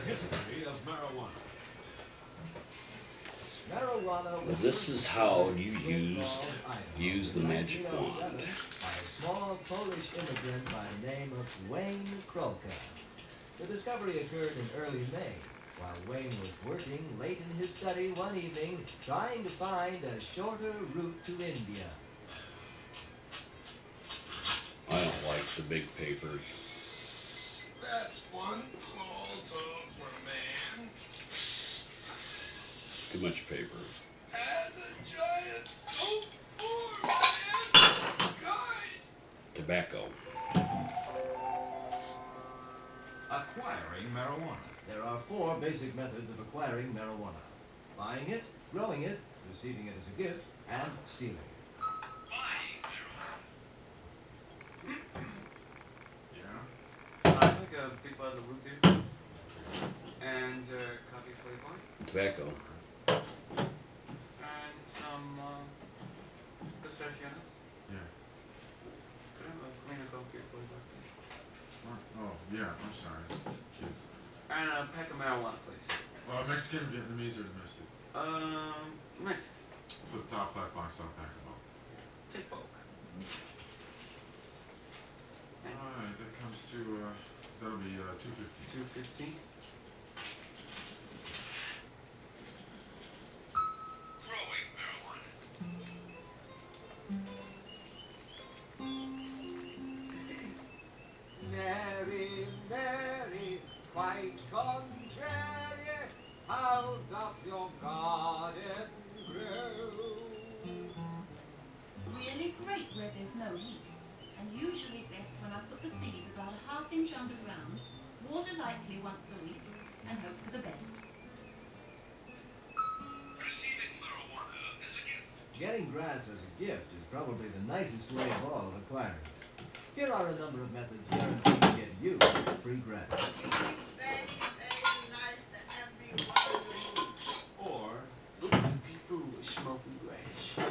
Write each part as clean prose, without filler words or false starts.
The history of marijuana. This is how you use the magic wand. By a small Polish immigrant by the name of Wayne Krolka. The discovery occurred in early May, while Wayne was working late in his study one evening, trying to find a shorter route to India. I don't like the big papers. That's one small toad for man. Too much paper. And a giant toad for man. Guide. Tobacco. Acquiring marijuana. There are 4 basic methods of acquiring marijuana: buying it, growing it, receiving it as a gift, and stealing it. Buying marijuana. Yeah. I'd like a big bottle of root beer and coffee flavor Tobacco. and some pistachio nuts. Yeah. Could I have a clean coffee flavor? Oh, yeah, I'm sorry. Kids. And a pack of marijuana, please. Mexican, Vietnamese, or domestic? Mint. Flip top, flat box, I'll pack them up. Take bulk. Alright, that comes to, that'll be, $2.50. $2.15. Growing marijuana. Mary, Mary, quite contrary, how doth your garden grow? Really great where there's no heat, and usually best when I put the seeds about a half-inch underground, water lightly once a week, and hope for the best. Receiving marijuana as a gift. Getting grass as a gift is probably the nicest way of all of acquiring it. Here are a number of methods guaranteed to get you free grass. Very, very nice to everyone. Or Look for people who are smoking grass.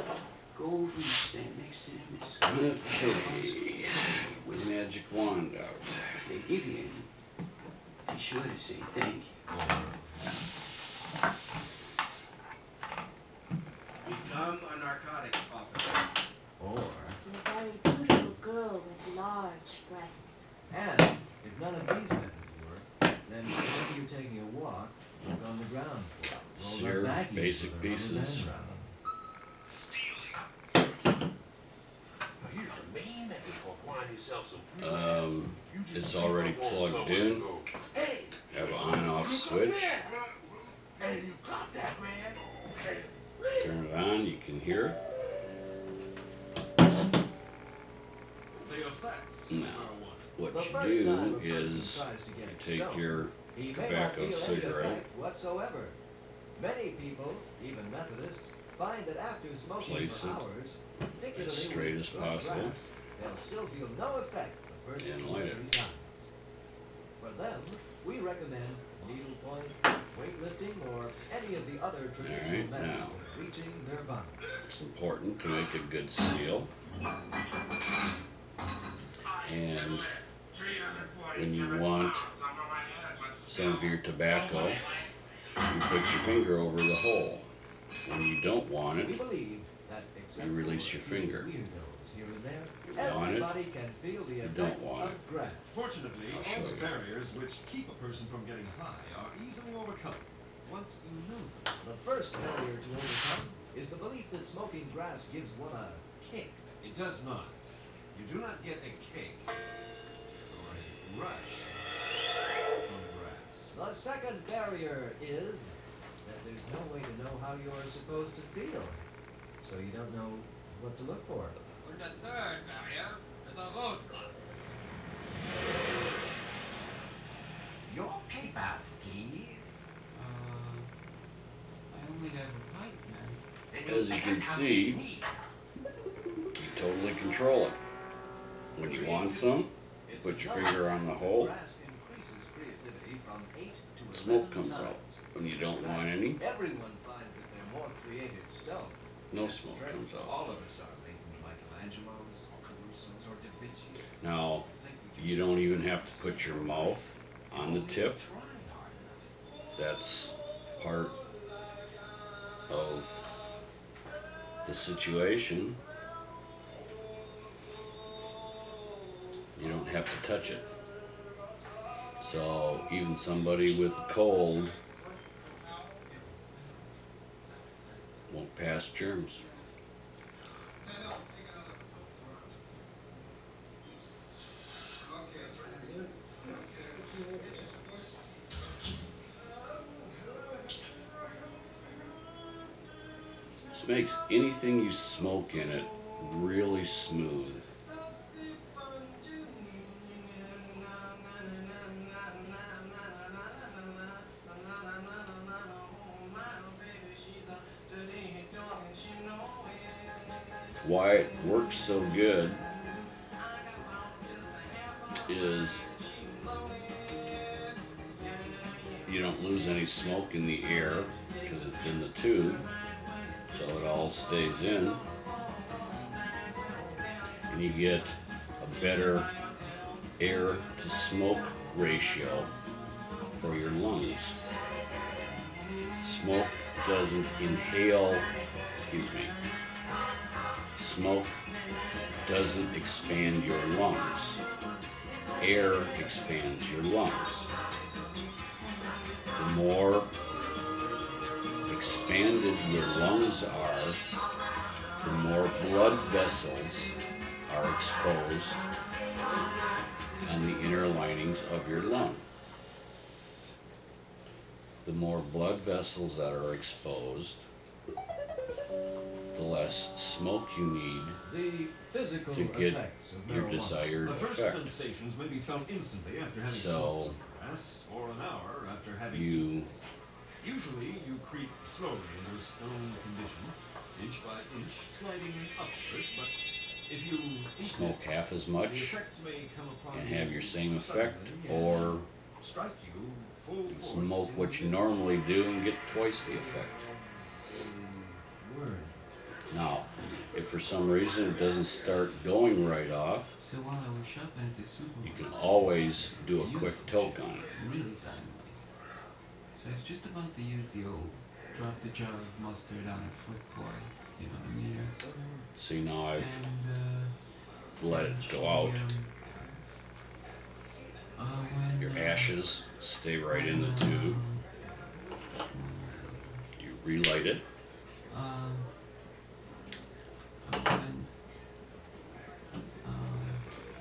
Go over and stand next to them. Okay. With magic wand out. If they give you any, be sure to say thank you. Become a narcotics officer. Or, A very beautiful girl with large breasts. and if none of these methods work, then maybe you're taking a walk, look on the ground for it. Roll Your up baggies basic with a rubber pieces. band around them. Stealing. Now here's the main method for acquiring yourself some free grass. You just It's keep already up on plugged somewhere in. to go. Hey, Have an on-off you switch. got that? Hey, you got that, man? Hey. Turn it on, you can hear it. the effects No. of marijuana. What The you first time a do person is tries to get you it take stoned, your he may not tobacco feel any cigarette, effect whatsoever. Many people, even Methodists, find that after smoking Place for it hours, particularly as straight with as good possible, grass, they'll still feel no effect the first and 2 or light 3 it. times. For them, we recommend needlepoint, weightlifting, or any of the other traditional Alright, methods now. of reaching nirvana. It's important to make a good seal. And when you want some of your tobacco, you put your finger over the hole. When you don't want We it, believe that except you release for your a few finger. weirdos here and there, You want it, everybody can feel the you don't effects want of it. grass. Fortunately, I'll all show the you. barriers which keep a person from getting high are easily overcome once you know them. The first barrier to overcome is the belief that smoking grass gives one a kick. It does not. You do not get a kick or a rush from grass. The second barrier is that there's no way to know how you're supposed to feel, so you don't know what to look for. And the third barrier is a roadblock. Your papers, please. I only have a pipe, man. As you can see, you totally control it. When you want some, It's put your known finger on the hole, grass increases creativity from 8 to smoke 11 comes times. out. When you don't want any, Everyone finds that they're more creative stoned. no smoke comes out. All of us are making Michelangelos or Caruso's or Da Vinci's. Now, you don't even have to put your mouth on the tip. Try hard enough. that's part of the situation. You don't have to touch it. So even somebody with a cold won't pass germs. This makes anything you smoke in it really smooth. Why it works so good is you don't lose any smoke in the air because it's in the tube, so it all stays in, and you get a better air to smoke ratio for your lungs. Smoke doesn't inhale, smoke doesn't expand your lungs. Air expands your lungs. The more expanded your lungs are, the more blood vessels are exposed on the inner linings of your lung. The more blood vessels that are exposed, the less smoke you need The physical to get effects of your marijuana. desired The first effect. sensations may be felt instantly after having So, smoked some grass, or an hour after having You Usually, you creep slowly into a stoned condition, inch by inch, sliding upward, but if you smoke half as the much effects may come upon and you have your same effect, suddenly and or strike you full force smoke in what the you normally do and get twice the effect. word. Now, if for some reason it doesn't start going right off, So while I was shopping at the you supermarket, can always do a quick toke on it. really dynamite. So I was just about to use the old drop the jar of mustard on a foot boy, you know, the meter. See, now I've And let it go out. when, Your ashes stay right in the tube. You relight it. when,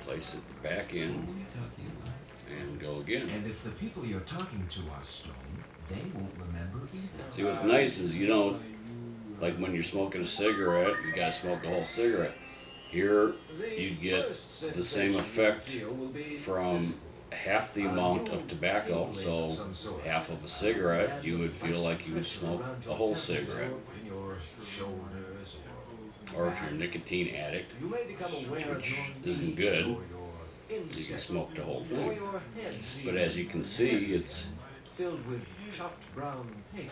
Place it back in what are you talking about? and go again. And if the people you're talking to are stoned, they won't remember either. See, what's nice is you don't, like when you're smoking a cigarette, you gotta smoke a whole cigarette. Here, you get the same effect from half the amount of tobacco, so half of a cigarette, you would feel like you would smoke a whole cigarette. In your shoulders Or if you're a nicotine addict, you may become aware of which your isn't knees good, or your you can instep, smoke the whole or thing. your head But seems as you can see, it's filled with chopped brown paper,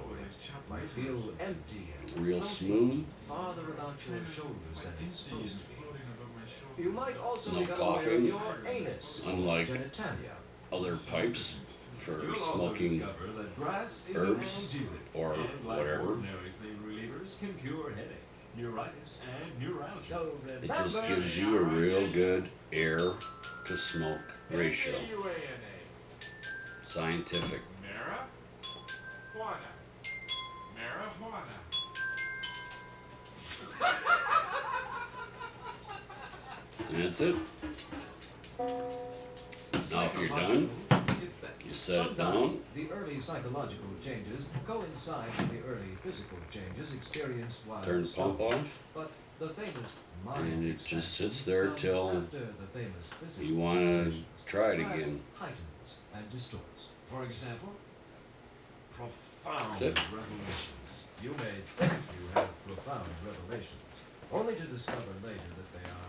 or it might feel empty and real floating smooth. farther about your shoulders than it's supposed to be. You might also No become aware of coughing, your anus, or unlike genitalia. other pipes for You'll also smoking discover that grass is herbs analgesic, or and like whatever. ordinary pain relievers can cure headache, neuritis, and neuralgia. So It just gives you a real good air to smoke ratio. Scientific. Marijuana. Marijuana. And that's it. Now if you're done, you set it down. The early psychological changes coincide with the early physical changes experienced while Turn the pump stoned. off, But the famous mind and it just expansion sits there comes till after the famous physical you want to sensations. try it Grass again. heightens and distorts. For example, profound That's it. revelations. You may think you have profound revelations, only to discover later that they are